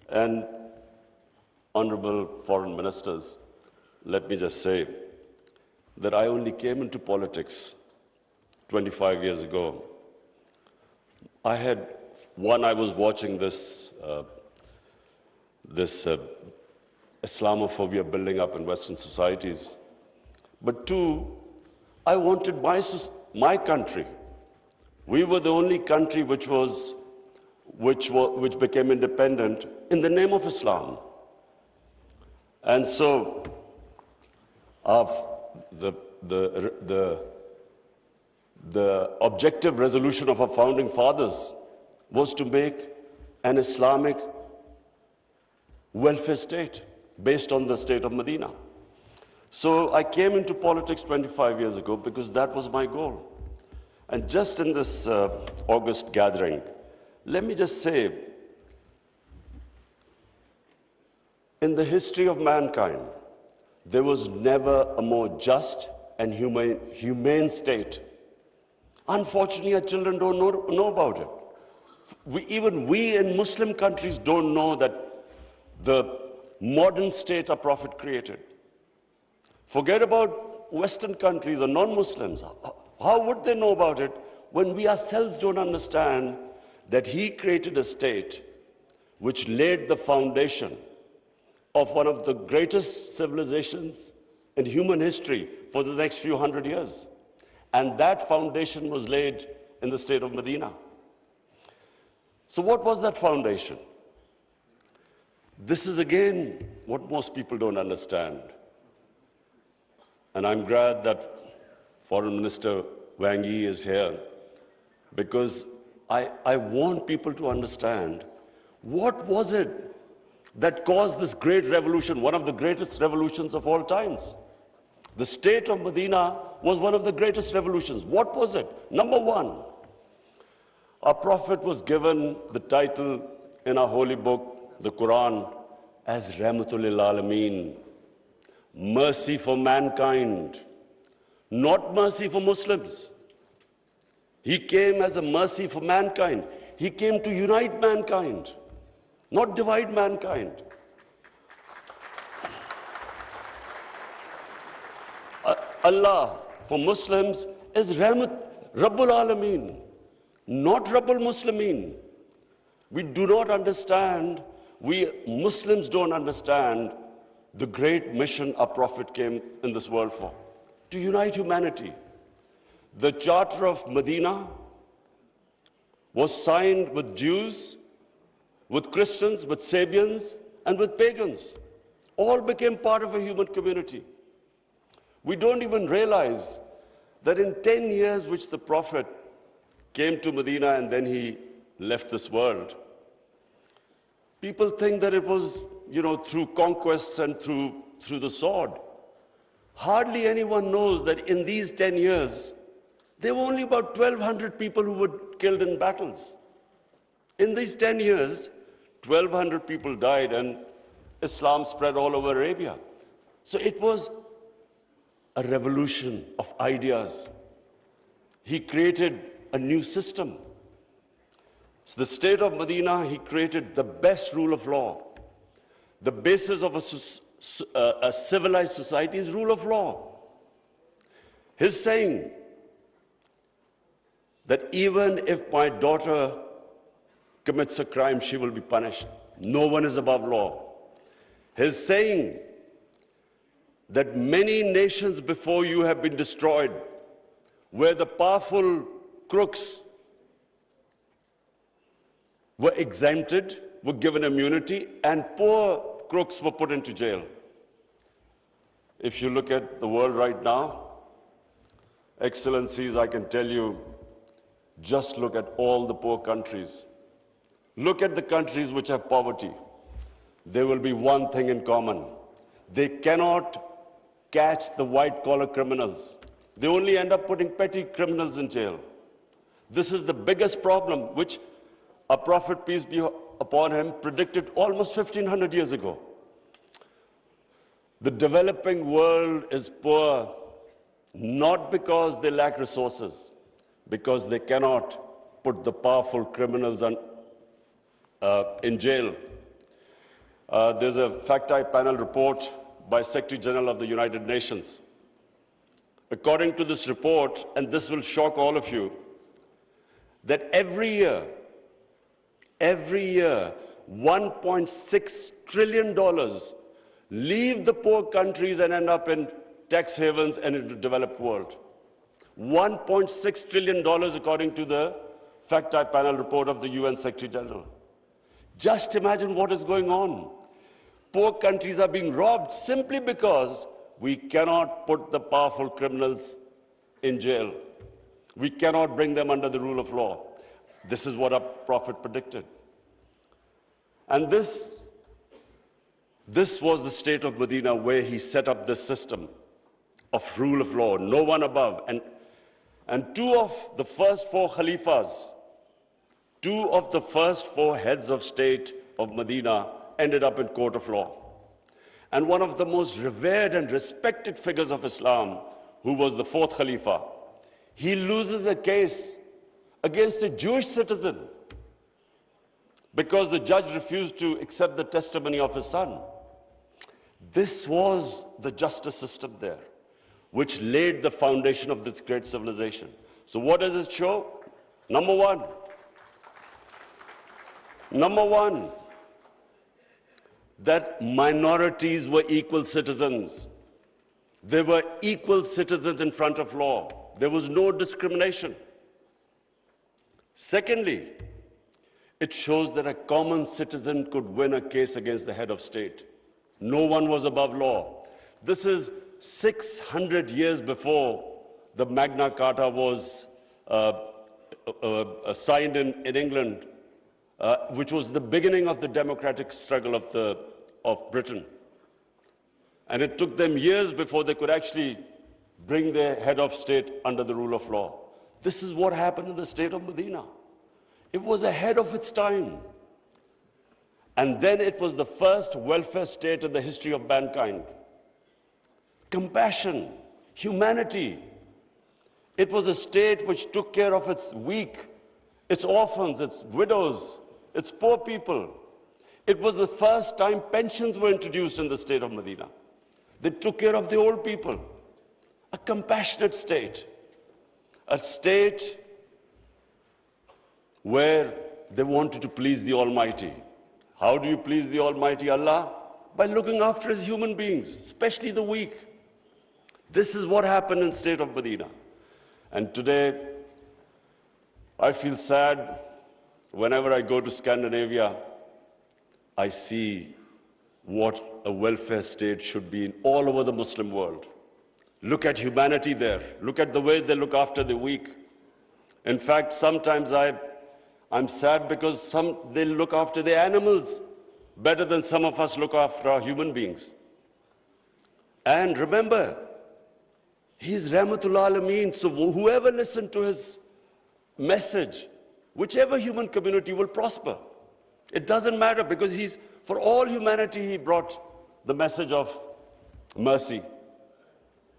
And honorable foreign ministers, let me just say that I only came into politics 25 years ago. I was watching this Islamophobia building up in Western societies. But two, I wanted my country. We were the only country which became independent in the name of Islam. And so, the objective resolution of our founding fathers was to make an Islamic welfare state based on the state of Medina. So I came into politics 25 years ago because that was my goal. And just in this August gathering, let me just say, in the history of mankind, there was never a more just and humane state. Unfortunately, our children don't know about it. Even we in Muslim countries don't know that the modern state our Prophet created. Forget about Western countries or non-Muslims. How would they know about it when we ourselves don't understand that he created a state which laid the foundation of one of the greatest civilizations in human history for the next few hundred years. And that foundation was laid in the state of Medina. So what was that foundation? This is again what most people don't understand. And I'm glad that Foreign Minister Wang Yi is here, because I want people to understand what was it that caused this great revolution, one of the greatest revolutions of all times. The state of Medina was one of the greatest revolutions. What was it? Number one, our Prophet was given the title in our holy book, the Quran, as Rahmatul lil Alameen, mercy for mankind, not mercy for Muslims. He came as a mercy for mankind. He came to unite mankind, not divide mankind. Allah for Muslims is Rabbul Alameen, not Rabbul Muslimeen. We do not understand, we Muslims don't understand the great mission our Prophet came in this world for, to unite humanity. The Charter of Medina was signed with Jews, with Christians, with Sabians, and with pagans. All became part of a human community. We don't even realize that in 10 years which the Prophet came to Medina and then he left this world, people think that it was, through conquests and through the sword. Hardly anyone knows that in these 10 years, there were only about 1,200 people who were killed in battles. In these 10 years, 1,200 people died and Islam spread all over Arabia. So it was a revolution of ideas. He created a new system. So the state of Medina, he created the best rule of law. The basis of a civilized society is rule of law. His saying that even if my daughter commits a crime, she will be punished. No one is above law. His saying that many nations before you have been destroyed, where the powerful crooks were exempted, were given immunity, and poor crooks were put into jail. If you look at the world right now, Excellencies, I can tell you, just look at all the poor countries. Look at the countries which have poverty. There will be one thing in common. They cannot catch the white-collar criminals. They only end up putting petty criminals in jail. This is the biggest problem which our Prophet, peace be upon him, predicted almost 1,500 years ago. The developing world is poor, not because they lack resources, because they cannot put the powerful criminals in jail. There's a fact-eye panel report by Secretary General of the United Nations. According to this report, and this will shock all of you, that every year, $1.6 trillion leave the poor countries and end up in tax havens and in the developed world. $1.6 trillion according to the fact-eye panel report of the UN Secretary General. Just imagine what is going on. Poor countries are being robbed simply because we cannot put the powerful criminals in jail. We cannot bring them under the rule of law. This is what our Prophet predicted. And this was the state of Medina where he set up this system of rule of law, no one above. And two of the first four Khalifas, two of the first four heads of state of Medina ended up in court of law. And one of the most revered and respected figures of Islam, who was the fourth Khalifa, he loses a case against a Jewish citizen because the judge refused to accept the testimony of his son. This was the justice system there, which laid the foundation of this great civilization. So what does it show? Number one, that minorities were equal citizens. They were equal citizens in front of law. There was no discrimination. Secondly, it shows that a common citizen could win a case against the head of state. No one was above law. This is 600 years before the Magna Carta was signed in England, which was the beginning of the democratic struggle of Britain. And it took them years before they could actually bring their head of state under the rule of law. This is what happened in the state of Medina. It was ahead of its time. And then it was the first welfare state in the history of mankind. Compassion, humanity. It was a state which took care of its weak, its orphans, its widows, its poor people. It was the first time pensions were introduced in the state of Medina. They took care of the old people. A compassionate state. A state where they wanted to please the Almighty. How do you please the Almighty Allah? By looking after His human beings, especially the weak. This is what happened in the state of Medina. And today, I feel sad whenever I go to Scandinavia. I see what a welfare state should be in all over the Muslim world. Look at humanity there. Look at the way they look after the weak. In fact, sometimes I'm sad because they look after the animals better than some of us look after our human beings. And remember, He's Rahmatul Alameen, so whoever listened to His message, whichever human community will prosper. It doesn't matter because for all humanity, He brought the message of mercy.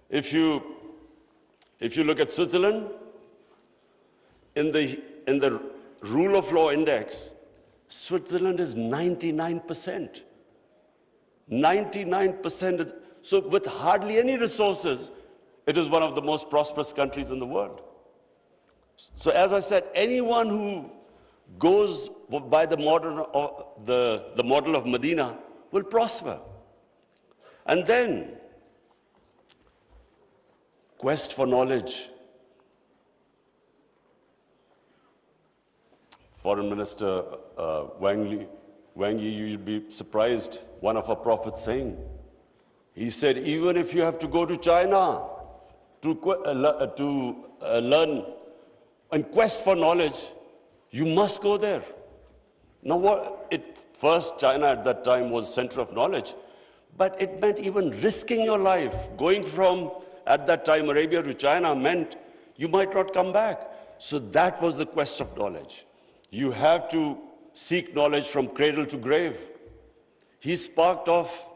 If you look at Switzerland, in the rule of law index, Switzerland is 99%. 99%. So with hardly any resources, it is one of the most prosperous countries in the world. So as I said, anyone who goes by the model of Medina will prosper. And then, quest for knowledge. Foreign Minister Wang Yi, you'd be surprised, one of our prophets saying, he said, even if you have to go to China to learn and quest for knowledge, you must go there. Now, first China at that time was center of knowledge, but it meant even risking your life. Going from, at that time, Arabia to China meant you might not come back. So that was the quest of knowledge. You have to seek knowledge from cradle to grave. He sparked off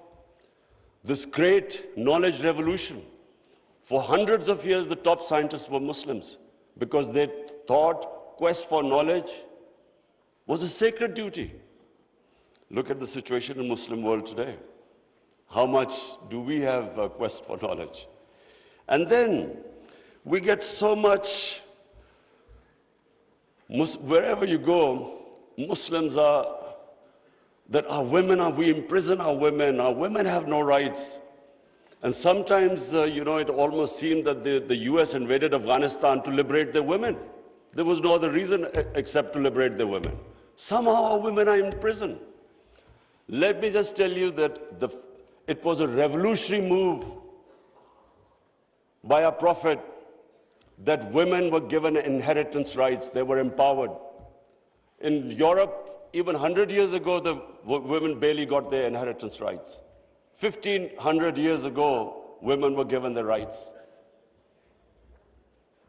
this great knowledge revolution. For hundreds of years, the top scientists were Muslims because they thought quest for knowledge was a sacred duty. Look at the situation in the Muslim world today. How much do we have a quest for knowledge? And then we get so much, wherever you go, Muslims are, that we imprison our women have no rights. And sometimes, it almost seemed that the US invaded Afghanistan to liberate their women. There was no other reason except to liberate their women. Somehow our women are in prison. Let me just tell you that it was a revolutionary move by our Prophet that women were given inheritance rights. They were empowered. In Europe, even 100 years ago, the women barely got their inheritance rights. 1,500 years ago, women were given their rights.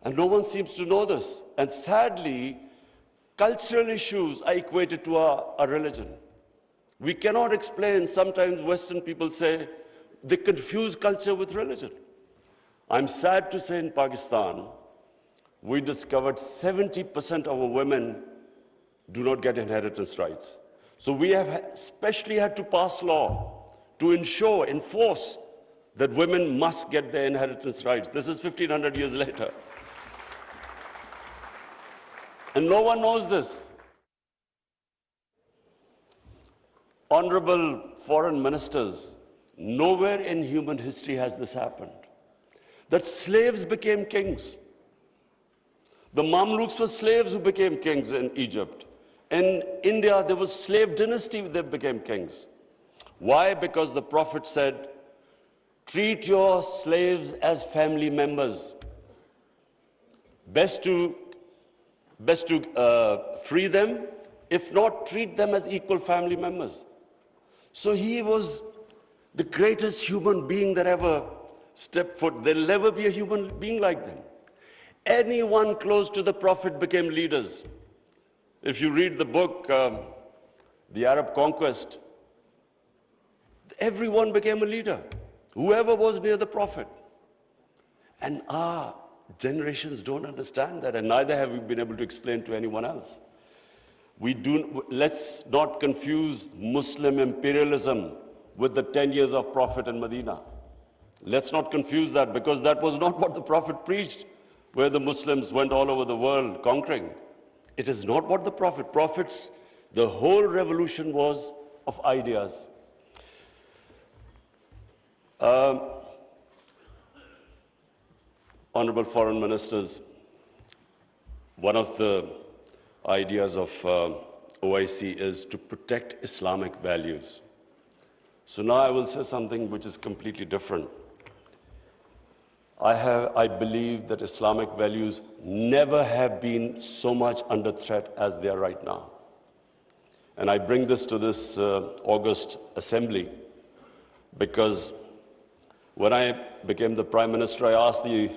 And no one seems to know this. And sadly, cultural issues are equated to our religion. We cannot explain, sometimes Western people say, they confuse culture with religion. I'm sad to say in Pakistan, we discovered 70% of our women do not get inheritance rights. So we have especially had to pass law to enforce that women must get their inheritance rights. This is 1,500 years later. And no one knows this. Honorable foreign ministers, nowhere in human history has this happened. That slaves became kings. The Mamluks were slaves who became kings in Egypt. In India, there was slave dynasty that became kings. Why? Because the Prophet said, treat your slaves as family members. Best to free them, if not, treat them as equal family members. So he was the greatest human being that ever stepped foot. There'll never be a human being like them. Anyone close to the Prophet became leaders. If you read the book, The Arab Conquest, everyone became a leader, whoever was near the Prophet. And our generations don't understand that, and neither have we been able to explain to anyone else. Let's not confuse Muslim imperialism with the 10 years of Prophet in Medina. Let's not confuse that, because that was not what the Prophet preached, where the Muslims went all over the world conquering. It is not what the Prophet's, the whole revolution was of ideas. Honorable foreign ministers, one of the ideas of OIC is to protect Islamic values. So now I will say something which is completely different. I believe that Islamic values never have been so much under threat as they are right now. And I bring this to this August assembly because when I became the Prime Minister, I asked the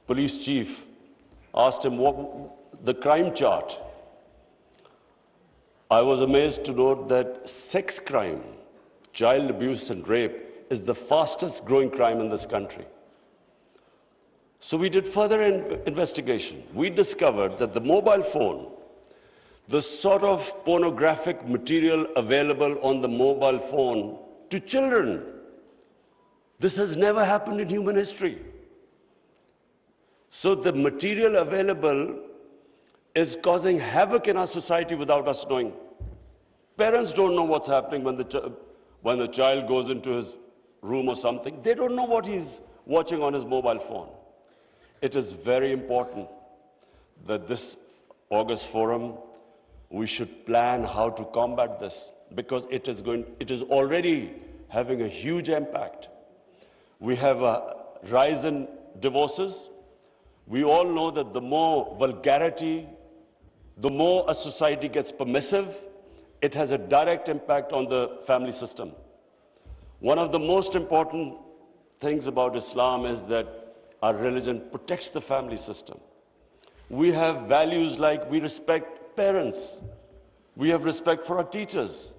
police chief, asked him what the crime chart. I was amazed to note that sex crime, child abuse and rape is the fastest growing crime in this country. So we did further investigation. We discovered that the mobile phone, the sort of pornographic material available on the mobile phone to children, this has never happened in human history. So the material available is causing havoc in our society without us knowing. Parents don't know what's happening when a child goes into his room or something. They don't know what he's watching on his mobile phone. It is very important that this August forum, we should plan how to combat this, because it is already having a huge impact. We have a rise in divorces. We all know that the more vulgarity, the more a society gets permissive, it has a direct impact on the family system. One of the most important things about Islam is that our religion protects the family system. We have values like we respect parents. We have respect for our teachers.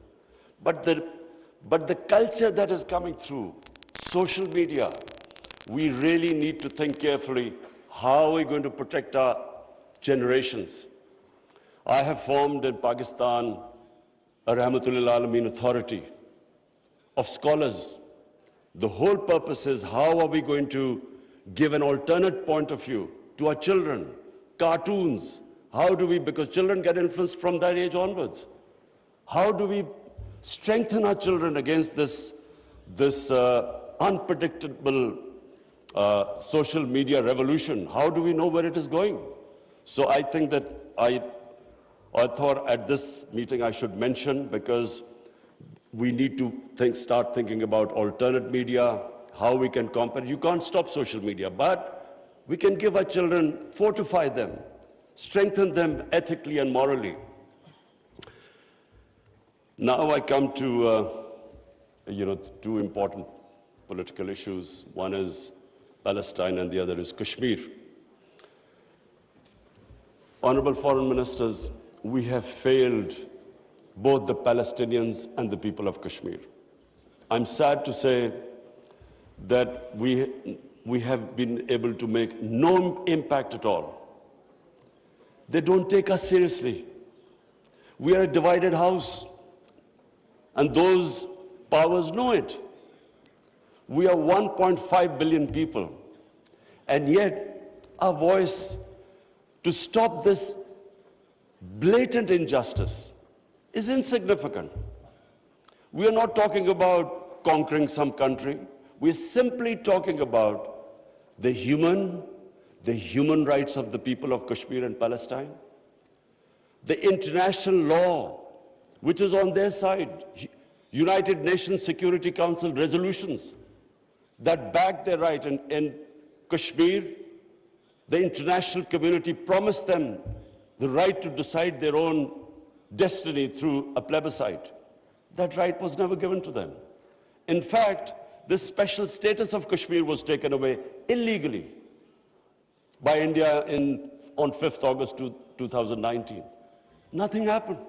But the culture that is coming through, social media, we really need to think carefully, how are we going to protect our generations? I have formed in Pakistan a Rahmatul Alameen authority of scholars. The whole purpose is how are we going to give an alternate point of view to our children, cartoons. How do we, because children get influenced from that age onwards. How do we strengthen our children against this unpredictable social media revolution? How do we know where it is going? So I think that I thought at this meeting I should mention, because we need to start thinking about alternate media, how we can compare. You can't stop social media, but we can give our children, fortify them, strengthen them ethically and morally. Now I come to, two important political issues. One is Palestine and the other is Kashmir. Honorable foreign ministers, we have failed both the Palestinians and the people of Kashmir. I'm sad to say that we have been able to make no impact at all. They don't take us seriously. We are a divided house, and those powers know it. We are 1.5 billion people, and yet our voice to stop this blatant injustice is insignificant. We are not talking about conquering some country. We are simply talking about the human rights of the people of Kashmir and Palestine, the international law, which is on their side, United Nations Security Council resolutions that back their right. In Kashmir, the international community promised them the right to decide their own destiny through a plebiscite. That right was never given to them. In fact, this special status of Kashmir was taken away illegally by India on 5th August 2019. Nothing happened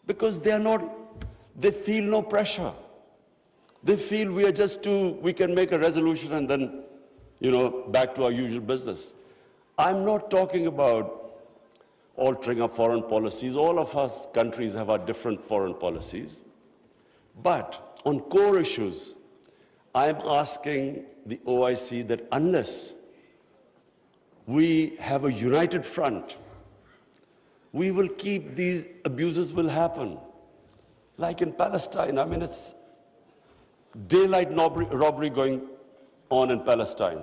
because they feel no pressure. They feel we can make a resolution and then, back to our usual business. I'm not talking about altering our foreign policies. All of us countries have our different foreign policies. But on core issues, I'm asking the OIC that unless we have a united front, we will keep these abuses will happen. Like in Palestine, it's daylight robbery going on in Palestine.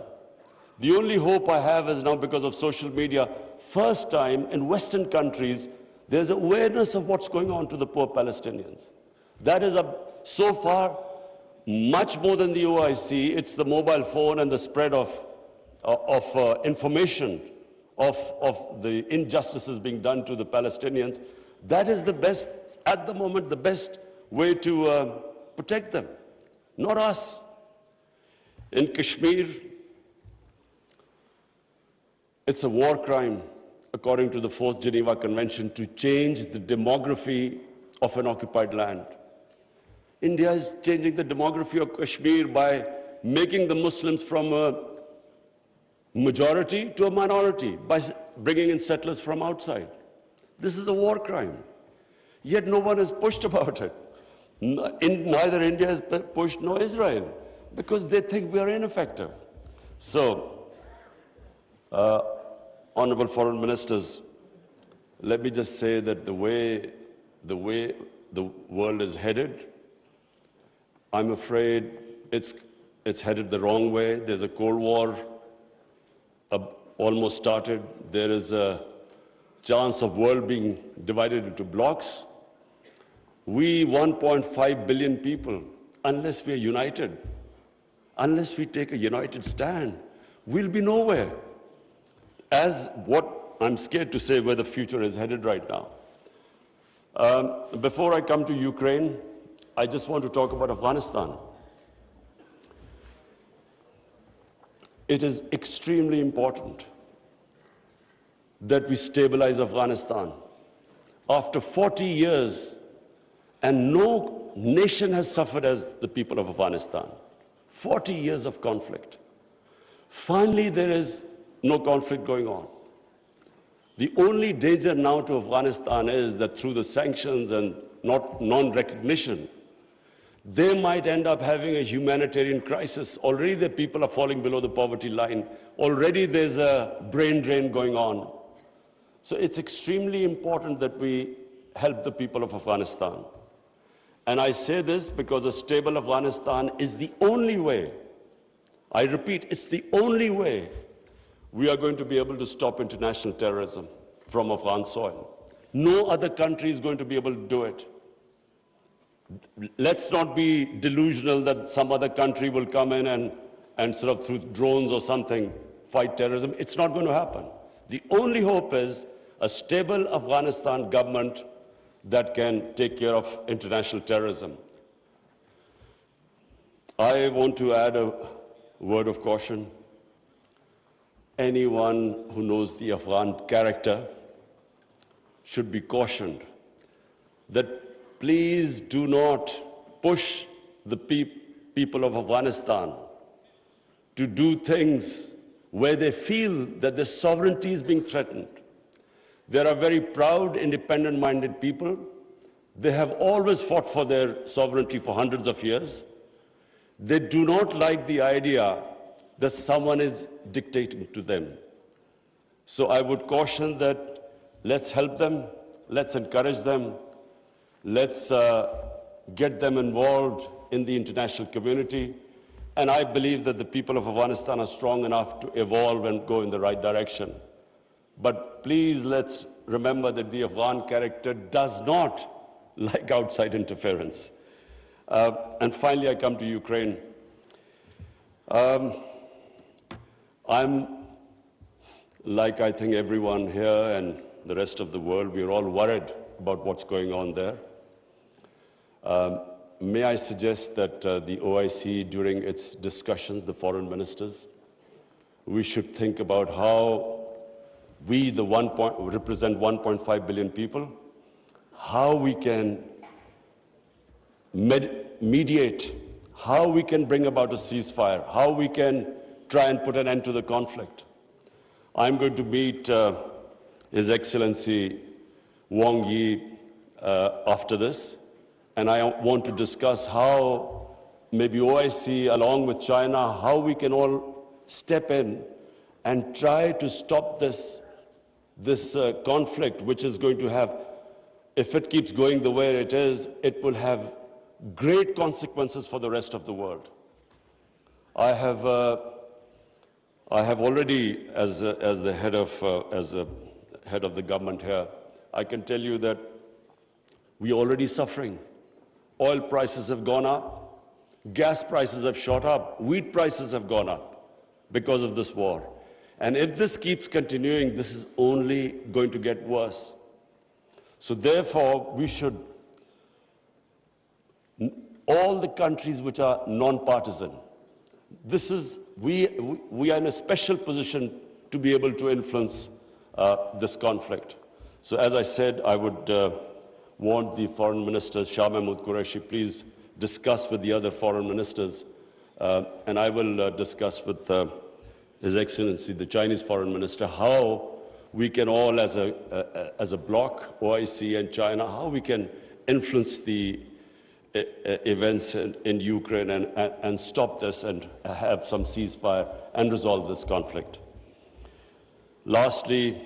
The only hope I have is now because of social media, first time in Western countries, there's awareness of what's going on to the poor Palestinians. That is, so far, much more than the OIC. It's the mobile phone and the spread of information of the injustices being done to the Palestinians. That is the best, at the moment, the best way to protect them, not us. In Kashmir, it's a war crime, according to the 4th Geneva Convention, to change the demography of an occupied land. India is changing the demography of Kashmir by making the Muslims from a majority to a minority, by bringing in settlers from outside. This is a war crime. Yet no one has pushed about it. Neither India has pushed nor Israel, because they think we are ineffective. So, honorable foreign ministers, let me just say that the way the world is headed, I'm afraid it's headed the wrong way. There's a Cold War almost started. There is a chance of world being divided into blocks. We 1.5 billion people, unless we are united, unless we take a united stand, we'll be nowhere. As what I'm scared to say where the future is headed right now. Before I come to Ukraine, I just want to talk about Afghanistan. It is extremely important that we stabilize Afghanistan. After 40 years, and no nation has suffered as the people of Afghanistan. 40 years of conflict. Finally, there is no conflict going on. The only danger now to Afghanistan is that through the sanctions and non-recognition, they might end up having a humanitarian crisis. Already the people are falling below the poverty line. Already there's a brain drain going on. So it's extremely important that we help the people of Afghanistan. And I say this because a stable Afghanistan is the only way, I repeat, it's the only way we are going to be able to stop international terrorism from Afghan soil. No other country is going to be able to do it. Let's not be delusional that some other country will come in and sort of through drones or something fight terrorism. It's not going to happen. The only hope is a stable Afghanistan government that can take care of international terrorism. I want to add a word of caution. Anyone who knows the Afghan character should be cautioned that please do not push the people of Afghanistan to do things where they feel that their sovereignty is being threatened. They are very proud, independent-minded people. They have always fought for their sovereignty for hundreds of years. They do not like the idea that someone is dictating to them. So I would caution that let's help them, let's encourage them, let's get them involved in the international community. And I believe that the people of Afghanistan are strong enough to evolve and go in the right direction. But please let's remember that the Afghan character does not like outside interference. And finally, I come to Ukraine. I'm, like I think everyone here and the rest of the world, we're all worried about what's going on there. May I suggest that the OIC, during its discussions, the foreign ministers, we should think about how we, represent 1.5 billion people, how we can mediate, how we can bring about a ceasefire, how we can try and put an end to the conflict. I'm going to meet His Excellency Wang Yi after this, and I want to discuss how maybe OIC, along with China, how we can all step in and try to stop this conflict, which is going to have, if it keeps going the way it is, it will have great consequences for the rest of the world. I have already, as the head of the government here, I can tell you that we're already suffering. Oil prices have gone up, gas prices have shot up, wheat prices have gone up because of this war. And if this keeps continuing, this is only going to get worse. So therefore, we should, all the countries which are non-partisan, we are in a special position to be able to influence this conflict. So as I said, I would want the foreign ministers, Shah Mahmood Qureshi, please discuss with the other foreign ministers, and I will discuss with His Excellency, the Chinese foreign minister, how we can all, as a bloc, OIC and China, how we can influence the events in Ukraine and stop this and have some ceasefire and resolve this conflict. Lastly,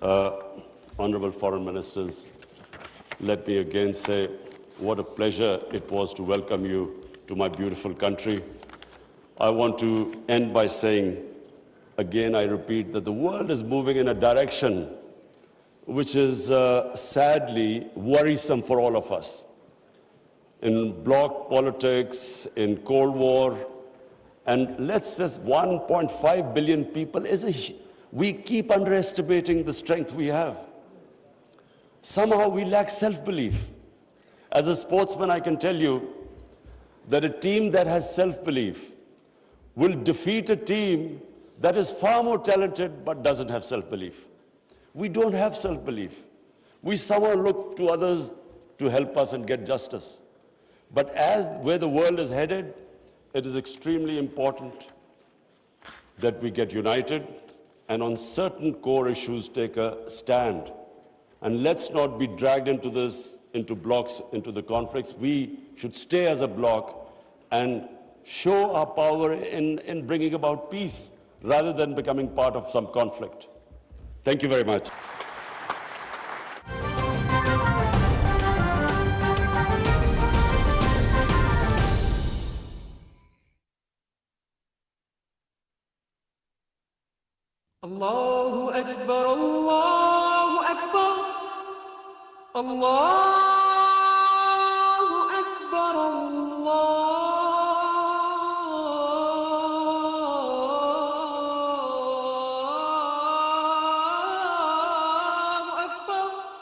honorable foreign ministers, let me again say what a pleasure it was to welcome you to my beautiful country. I want to end by saying, again, I repeat, that the world is moving in a direction which is sadly worrisome for all of us. In bloc politics, in Cold War, and let's just 1.5 billion people we keep underestimating the strength we have. Somehow we lack self-belief. As a sportsman, I can tell you that a team that has self-belief will defeat a team that is far more talented but doesn't have self-belief. We don't have self-belief. We somehow look to others to help us and get justice. But as where the world is headed, it is extremely important that we get united and on certain core issues take a stand. And let's not be dragged into this into blocks, into the conflicts. We should stay as a bloc and show our power in bringing about peace rather than becoming part of some conflict. Thank you very much. Allahu Akbar, Allahu Akbar, Allah.